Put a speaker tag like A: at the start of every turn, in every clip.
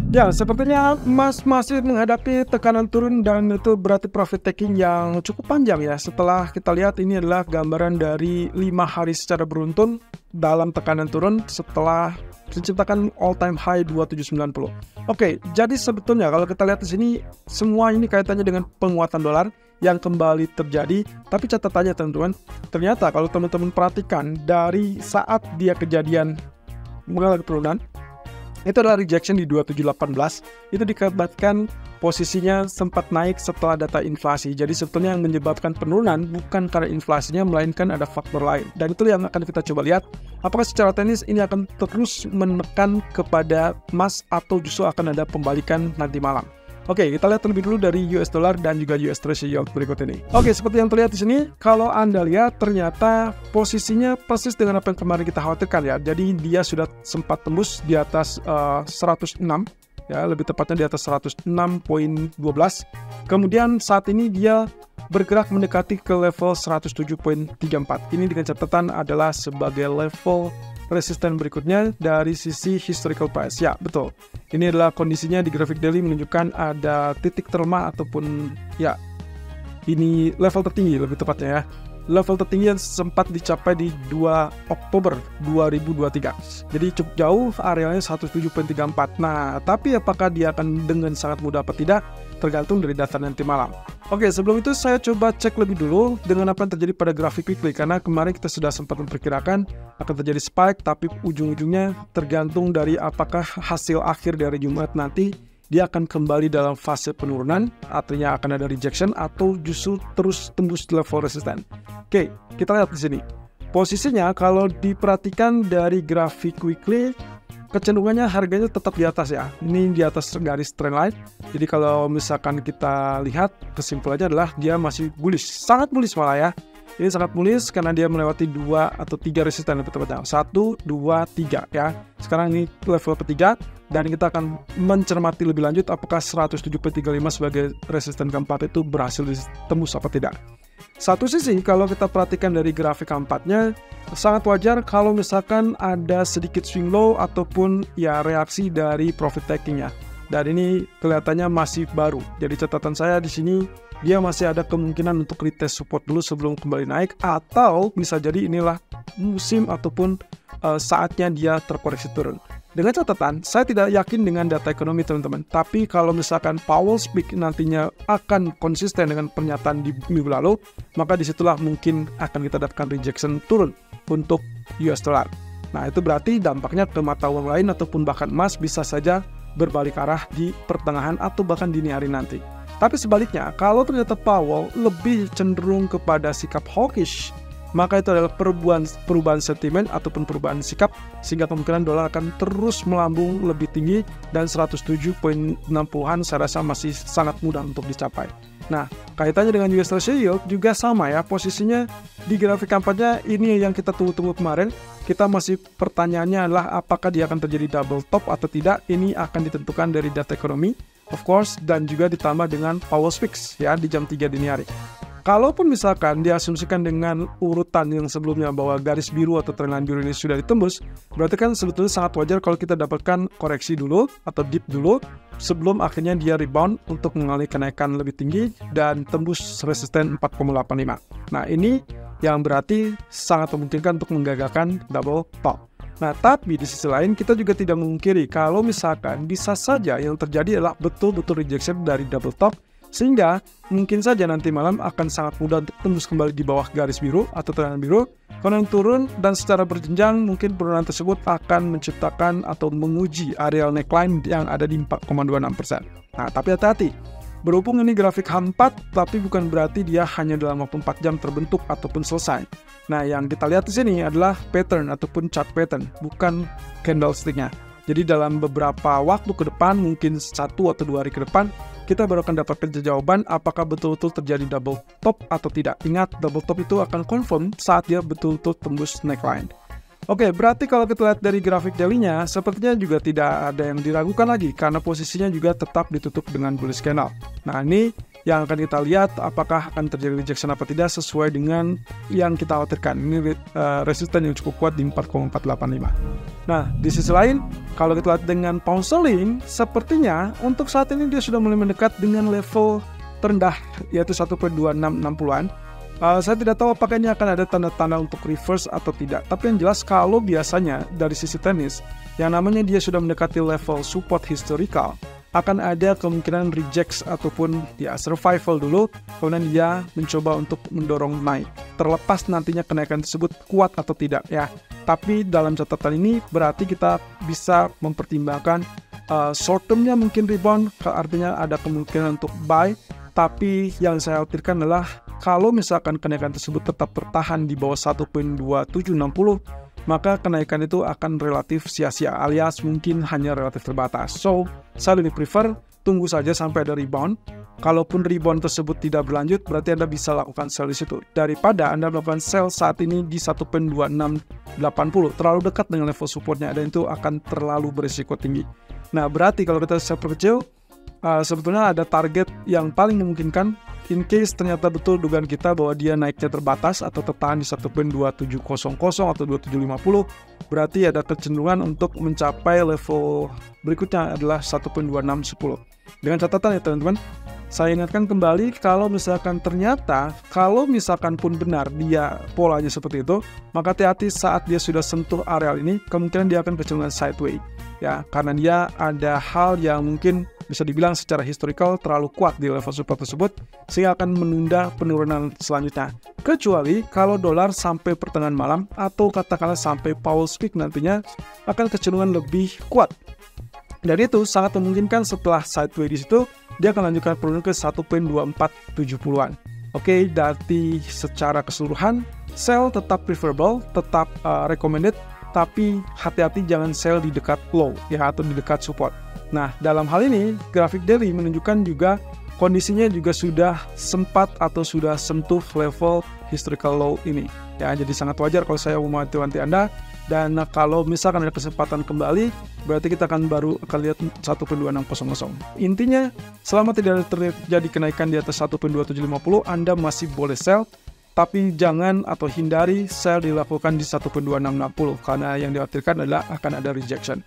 A: Ya, sepertinya emas masih menghadapi tekanan turun dan itu berarti profit taking yang cukup panjang ya. Setelah kita lihat ini adalah gambaran dari 5 hari secara beruntun dalam tekanan turun setelah menciptakan all time high 2790. Oke, jadi sebetulnya kalau kita lihat di sini semua ini kaitannya dengan penguatan dolar yang kembali terjadi. Tapi catatannya teman-teman, ternyata kalau teman-teman perhatikan dari saat dia kejadian mengalami penurunan, itu adalah rejection di 2718, itu dikabarkan posisinya sempat naik setelah data inflasi. Jadi sebetulnya yang menyebabkan penurunan bukan karena inflasinya, melainkan ada faktor lain. Dan itu yang akan kita coba lihat, apakah secara teknis ini akan terus menekan kepada emas atau justru akan ada pembalikan nanti malam. Oke, kita lihat terlebih dulu dari US dollar dan juga US Treasury yield berikut ini. Oke, seperti yang terlihat di sini, kalau Anda lihat ternyata posisinya persis dengan apa yang kemarin kita khawatirkan ya. Jadi dia sudah sempat tembus di atas 106, ya, lebih tepatnya di atas 106.12. Kemudian saat ini dia bergerak mendekati ke level 107.34. Ini dengan catatan adalah sebagai level resisten berikutnya dari sisi historical price. Ya, betul. Ini adalah kondisinya di grafik daily menunjukkan ada titik terlemah ataupun ya, ini level tertinggi lebih tepatnya ya. Level tertinggi yang sempat dicapai di 2 Oktober 2023. Jadi cukup jauh, arealnya 107.34. Nah, tapi apakah dia akan dengan sangat mudah apa tidak? Tergantung dari data nanti malam. Oke, sebelum itu saya coba cek lebih dulu dengan apa yang terjadi pada grafik weekly. Karena kemarin kita sudah sempat memperkirakan akan terjadi spike, tapi ujung-ujungnya tergantung dari apakah hasil akhir dari Jumat nanti dia akan kembali dalam fase penurunan, artinya akan ada rejection atau justru terus tembus level resisten. Oke, kita lihat di sini. Posisinya kalau diperhatikan dari grafik weekly, kecenderungannya harganya tetap di atas ya. Ini di atas garis trendline. Jadi kalau misalkan kita lihat, kesimpulannya adalah dia masih bullish, sangat bullish malah ya. Ini sangat bullish karena dia melewati 2 atau 3 resisten lebih tepatnya. 1, 2, 3 ya. Sekarang ini level ketiga dan kita akan mencermati lebih lanjut apakah 107.35 sebagai resisten keempat itu berhasil ditembus apa tidak. Satu sisi kalau kita perhatikan dari grafik keempatnya, sangat wajar kalau misalkan ada sedikit swing low ataupun ya reaksi dari profit taking ya. Dan ini kelihatannya masih baru. Jadi catatan saya di sini dia masih ada kemungkinan untuk retest support dulu sebelum kembali naik, atau bisa jadi inilah musim ataupun saatnya dia terkoreksi turun. Dengan catatan, saya tidak yakin dengan data ekonomi teman-teman, tapi kalau misalkan Powell speak nantinya akan konsisten dengan pernyataan di minggu lalu, maka disitulah mungkin akan kita dapatkan rejection turun untuk US dollar. Nah, itu berarti dampaknya ke mata uang lain ataupun bahkan emas bisa saja berbalik arah di pertengahan atau bahkan dini hari nanti. Tapi sebaliknya, kalau ternyata Powell lebih cenderung kepada sikap hawkish, maka itu adalah perubahan sentimen ataupun perubahan sikap, sehingga kemungkinan dolar akan terus melambung lebih tinggi dan 107.60-an saya rasa masih sangat mudah untuk dicapai. Nah, kaitannya dengan US Treasury yield juga sama ya, posisinya di grafik kampanye ini yang kita tunggu-tunggu kemarin. Kita masih pertanyaannya adalah apakah dia akan terjadi double top atau tidak. Ini akan ditentukan dari data ekonomi, of course, dan juga ditambah dengan Powell speaks ya di jam 3 dini hari. Kalaupun misalkan diasumsikan dengan urutan yang sebelumnya bahwa garis biru atau trendline biru ini sudah ditembus, berarti kan sebetulnya sangat wajar kalau kita dapatkan koreksi dulu atau dip dulu sebelum akhirnya dia rebound untuk mengalami kenaikan lebih tinggi dan tembus resisten 4,85. Nah, ini yang berarti sangat memungkinkan untuk menggagalkan double top. Nah, tapi di sisi lain kita juga tidak memungkiri kalau misalkan bisa saja yang terjadi adalah betul-betul rejection dari double top, sehingga mungkin saja nanti malam akan sangat mudah untuk tembus kembali di bawah garis biru atau trendline biru. Kalau yang turun dan secara berjenjang, mungkin penurunan tersebut akan menciptakan atau menguji areal neckline yang ada di 4,26%. Nah, tapi hati-hati. Berhubung ini grafik H4, tapi bukan berarti dia hanya dalam waktu 4 jam terbentuk ataupun selesai. Nah, yang kita lihat di sini adalah pattern ataupun chart pattern, bukan candlestick-nya. Jadi dalam beberapa waktu ke depan, mungkin 1 atau 2 hari ke depan, kita baru akan dapatkan jawaban apakah betul-betul terjadi double top atau tidak. Ingat, double top itu akan confirm saat dia betul-betul tembus neckline. Oke, berarti kalau kita lihat dari grafik daily-nya, sepertinya juga tidak ada yang diragukan lagi karena posisinya juga tetap ditutup dengan bullish candle. Nah, ini yang akan kita lihat apakah akan terjadi rejection apa tidak sesuai dengan yang kita khawatirkan. Ini resisten yang cukup kuat di 4,485. Nah, di sisi lain, kalau kita lihat dengan pound sterling, sepertinya untuk saat ini dia sudah mulai mendekat dengan level terendah, yaitu 1.2660-an. Saya tidak tahu apakah ini akan ada tanda-tanda untuk reverse atau tidak. Tapi yang jelas kalau biasanya dari sisi teknis, yang namanya dia sudah mendekati level support historical, akan ada kemungkinan rejects ataupun ya survival dulu, kemudian dia mencoba untuk mendorong naik. Terlepas nantinya kenaikan tersebut kuat atau tidak ya. Tapi dalam catatan ini berarti kita bisa mempertimbangkan short termnya mungkin rebound, artinya ada kemungkinan untuk buy. Tapi yang saya khawatirkan adalah kalau misalkan kenaikan tersebut tetap bertahan di bawah 1.2760, maka kenaikan itu akan relatif sia-sia alias mungkin hanya relatif terbatas. So, saya lebih prefer tunggu saja sampai ada rebound. Kalaupun rebound tersebut tidak berlanjut, berarti Anda bisa lakukan sell di situ. Daripada Anda melakukan sell saat ini di 1.2680, terlalu dekat dengan level supportnya dan itu akan terlalu berisiko tinggi. Nah, berarti kalau kita sell perkecil, sebetulnya ada target yang paling memungkinkan in case ternyata betul dugaan kita bahwa dia naiknya terbatas atau tertahan di 1.2700 atau 2750, berarti ada kecenderungan untuk mencapai level berikutnya adalah 1.2610. Dengan catatan ya teman-teman, saya ingatkan kembali kalau misalkan pun benar dia polanya seperti itu, maka hati-hati saat dia sudah sentuh areal ini, kemungkinan dia akan kecenderungan sideways ya, karena dia ada hal yang mungkin bisa dibilang secara historical terlalu kuat di level support tersebut sehingga akan menunda penurunan selanjutnya. Kecuali kalau dolar sampai pertengahan malam atau katakanlah sampai Powell speak nantinya akan kecenderungan lebih kuat. Dan itu sangat memungkinkan setelah sideways di situ dia akan lanjutkan penurunan ke 1.2470-an. Oke, dari secara keseluruhan sell tetap preferable, tetap recommended, tapi hati-hati jangan sell di dekat low ya atau di dekat support. Nah, dalam hal ini grafik daily menunjukkan juga kondisinya juga sudah sempat atau sudah sentuh level historical low ini. Ya, jadi sangat wajar kalau saya mewanti-wanti Anda. Dan kalau misalkan ada kesempatan kembali, berarti kita akan lihat 1.2600. Intinya, selama tidak terjadi kenaikan di atas 1.2750, Anda masih boleh sell. Tapi jangan atau hindari sell dilakukan di 1.2660 karena yang dikhawatirkan adalah akan ada rejection.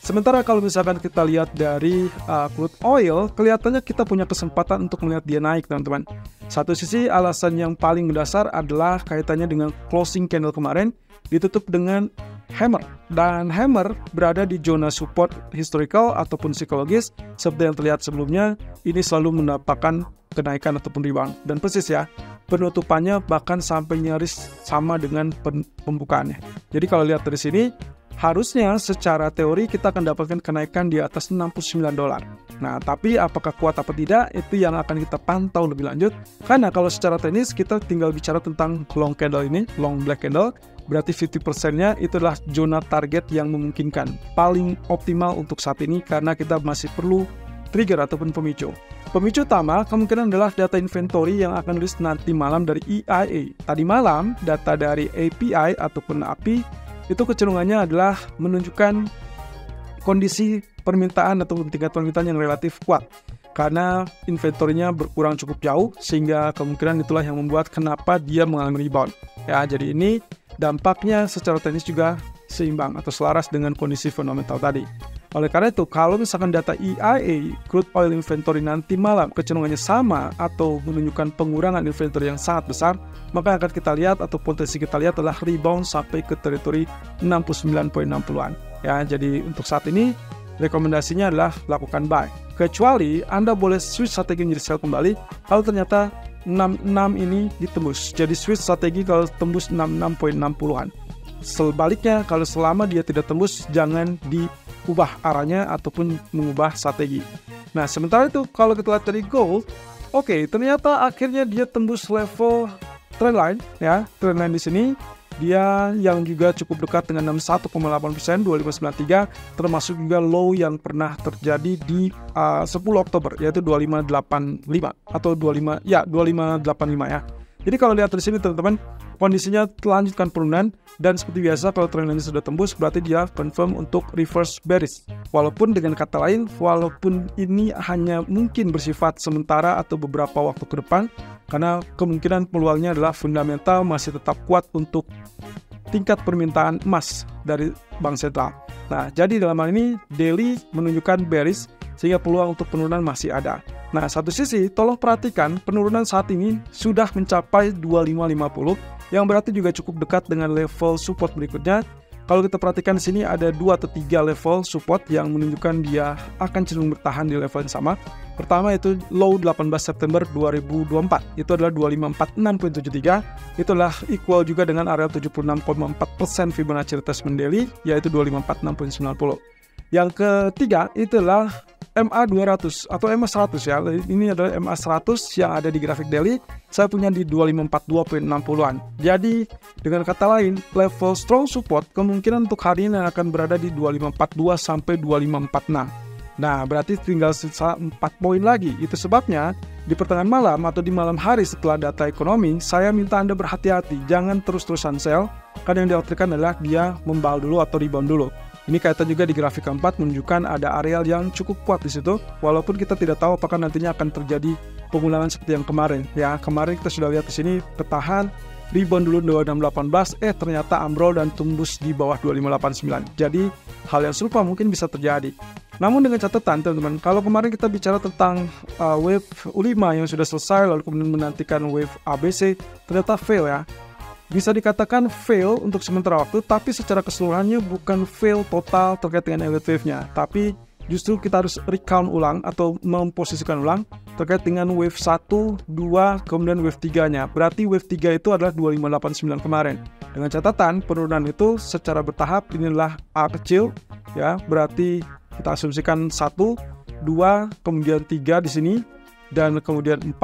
A: Sementara kalau misalkan kita lihat dari crude oil, kelihatannya kita punya kesempatan untuk melihat dia naik, teman-teman. Satu sisi alasan yang paling mendasar adalah kaitannya dengan closing candle kemarin ditutup dengan hammer, dan hammer berada di zona support historical ataupun psikologis seperti yang terlihat sebelumnya. Ini selalu mendapatkan kenaikan ataupun rebound, dan persis ya penutupannya bahkan sampai nyaris sama dengan pembukaannya. Jadi kalau lihat dari sini, harusnya secara teori kita akan dapatkan kenaikan di atas $69. Nah, tapi apakah kuat apa tidak, itu yang akan kita pantau lebih lanjut. Karena kalau secara teknis kita tinggal bicara tentang long candle ini, long black candle, berarti 50%-nya itu adalah zona target yang memungkinkan. Paling optimal untuk saat ini karena kita masih perlu trigger ataupun pemicu. Pemicu utama kemungkinan adalah data inventory yang akan rilis nanti malam dari EIA. Tadi malam, data dari API ataupun API itu kecenderungannya adalah menunjukkan kondisi permintaan atau tingkat permintaan yang relatif kuat karena inventorinya berkurang cukup jauh sehingga kemungkinan itulah yang membuat kenapa dia mengalami rebound. Ya, jadi ini dampaknya secara teknis juga seimbang atau selaras dengan kondisi fundamental tadi. Oleh karena itu, kalau misalkan data EIA, crude oil inventory nanti malam kecenderungannya sama atau menunjukkan pengurangan inventory yang sangat besar, maka akan kita lihat atau potensi kita lihat adalah rebound sampai ke teritori 69.60-an. Ya, jadi untuk saat ini rekomendasinya adalah lakukan buy. Kecuali Anda boleh switch strategi menjadi sell kembali kalau ternyata 66 ini ditembus. Jadi switch strategi kalau tembus 66.60-an. Sebaliknya, kalau selama dia tidak tembus, jangan diubah arahnya ataupun mengubah strategi. Nah, sementara itu kalau kita lihat dari gold, oke, ternyata akhirnya dia tembus level trendline ya. Trendline di sini dia yang juga cukup dekat dengan 61,8%, 2593, termasuk juga low yang pernah terjadi di 10 Oktober yaitu 2585 atau 2585 ya. Jadi kalau lihat di sini teman-teman, kondisinya melanjutkan penurunan dan seperti biasa kalau trendline sudah tembus berarti dia confirm untuk reverse bearish. Walaupun dengan kata lain, walaupun ini hanya mungkin bersifat sementara atau beberapa waktu ke depan, karena kemungkinan peluangnya adalah fundamental masih tetap kuat untuk tingkat permintaan emas dari bank sentral. Nah, jadi dalam hal ini daily menunjukkan bearish sehingga peluang untuk penurunan masih ada. Nah, satu sisi tolong perhatikan penurunan saat ini sudah mencapai 2550 yang berarti juga cukup dekat dengan level support berikutnya. Kalau kita perhatikan di sini ada 2 atau 3 level support yang menunjukkan dia akan cenderung bertahan di level yang sama. Pertama itu low 18 September 2024, itu adalah 2546.73, itulah equal juga dengan area 76,4% Fibonacci retracement daily, yaitu 2546.90. Yang ketiga itulah MA200 atau MA100 ya, ini adalah MA100 yang ada di grafik daily, saya punya di 2542.60an. Jadi dengan kata lain, level strong support kemungkinan untuk hari ini akan berada di 2542 sampai 2546. Nah, berarti tinggal sisa 4 poin lagi. Itu sebabnya di pertengahan malam atau di malam hari setelah data ekonomi, saya minta Anda berhati-hati, jangan terus-terusan sell, karena yang dikhawatirkan adalah dia membal dulu atau rebound dulu. Ini kaitan juga di grafik keempat menunjukkan ada areal yang cukup kuat di situ, walaupun kita tidak tahu apakah nantinya akan terjadi pengulangan seperti yang kemarin. Ya, kemarin kita sudah lihat di sini bertahan, rebound dulu 2618, ternyata ambrol dan tembus di bawah 2589. Jadi hal yang serupa mungkin bisa terjadi. Namun dengan catatan teman-teman, kalau kemarin kita bicara tentang wave U5 yang sudah selesai lalu kemudian menantikan wave ABC, ternyata fail ya. Bisa dikatakan fail untuk sementara waktu, tapi secara keseluruhannya bukan fail total terkait dengan elite wave-nya, tapi justru kita harus recount ulang atau memposisikan ulang terkait dengan wave 1, 2, kemudian wave 3-nya. Berarti wave 3 itu adalah 2589 kemarin. Dengan catatan penurunan itu secara bertahap, inilah A kecil ya, berarti kita asumsikan 1, 2, kemudian 3 di sini dan kemudian 4,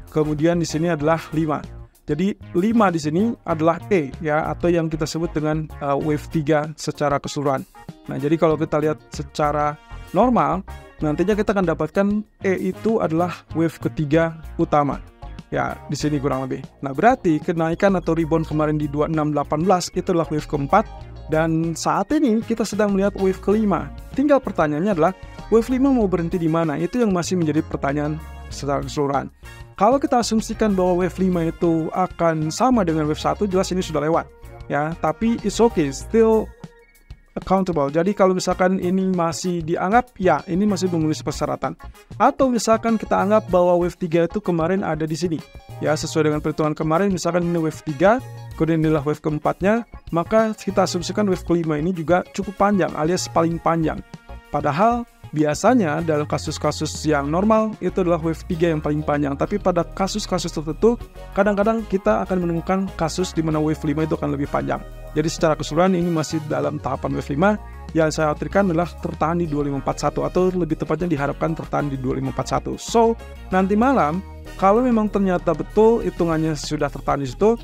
A: kemudian di sini adalah 5. Jadi 5 di sini adalah E ya, atau yang kita sebut dengan wave 3 secara keseluruhan. Nah, jadi kalau kita lihat secara normal, nantinya kita akan dapatkan E itu adalah wave ketiga utama. Ya, di sini kurang lebih. Nah, berarti kenaikan atau rebound kemarin di 2618 itu adalah wave keempat, dan saat ini kita sedang melihat wave kelima. Tinggal pertanyaannya adalah wave 5 mau berhenti di mana? Itu yang masih menjadi pertanyaan secara keseluruhan. Kalau kita asumsikan bahwa wave 5 itu akan sama dengan wave 1, jelas ini sudah lewat ya, tapi it's okay, still accountable. Jadi kalau misalkan ini masih dianggap, ya ini masih memenuhi persyaratan. Atau misalkan kita anggap bahwa wave 3 itu kemarin ada di sini ya, sesuai dengan perhitungan kemarin, misalkan ini wave 3, kemudian inilah wave keempatnya, maka kita asumsikan wave kelima ini juga cukup panjang alias paling panjang. Padahal biasanya dalam kasus-kasus yang normal itu adalah wave 3 yang paling panjang, tapi pada kasus-kasus tertentu kadang-kadang kita akan menemukan kasus di mana wave 5 itu akan lebih panjang. Jadi secara keseluruhan ini masih dalam tahapan wave 5, yang saya khawatirkan adalah tertahan di 2541 atau lebih tepatnya diharapkan tertahan di 2541. So, nanti malam kalau memang ternyata betul hitungannya sudah tertahan di situ,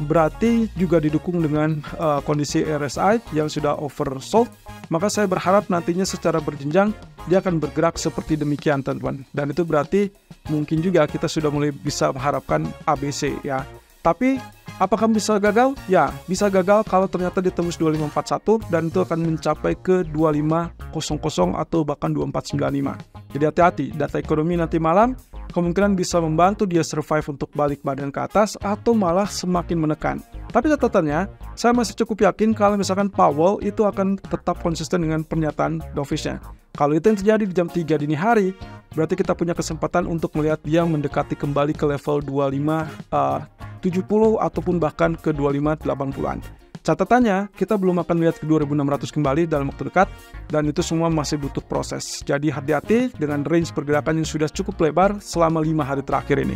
A: berarti juga didukung dengan kondisi RSI yang sudah oversold, maka saya berharap nantinya secara berjenjang dia akan bergerak seperti demikian teman-teman. Dan itu berarti mungkin juga kita sudah mulai bisa mengharapkan ABC ya. Tapi apakah bisa gagal? Ya, bisa gagal kalau ternyata ditembus 2541 dan itu akan mencapai ke 2500 atau bahkan 2495. Jadi hati-hati, data ekonomi nanti malam kemungkinan bisa membantu dia survive untuk balik badan ke atas atau malah semakin menekan. Tapi catatannya, saya masih cukup yakin kalau misalkan Powell itu akan tetap konsisten dengan pernyataan dovish-nya. Kalau itu yang terjadi di jam 3 dini hari, berarti kita punya kesempatan untuk melihat dia mendekati kembali ke level 2570 ataupun bahkan ke 2580-an. Catatannya, kita belum akan lihat ke 2600 kembali dalam waktu dekat, dan itu semua masih butuh proses. Jadi hati-hati dengan range pergerakan yang sudah cukup lebar selama 5 hari terakhir ini.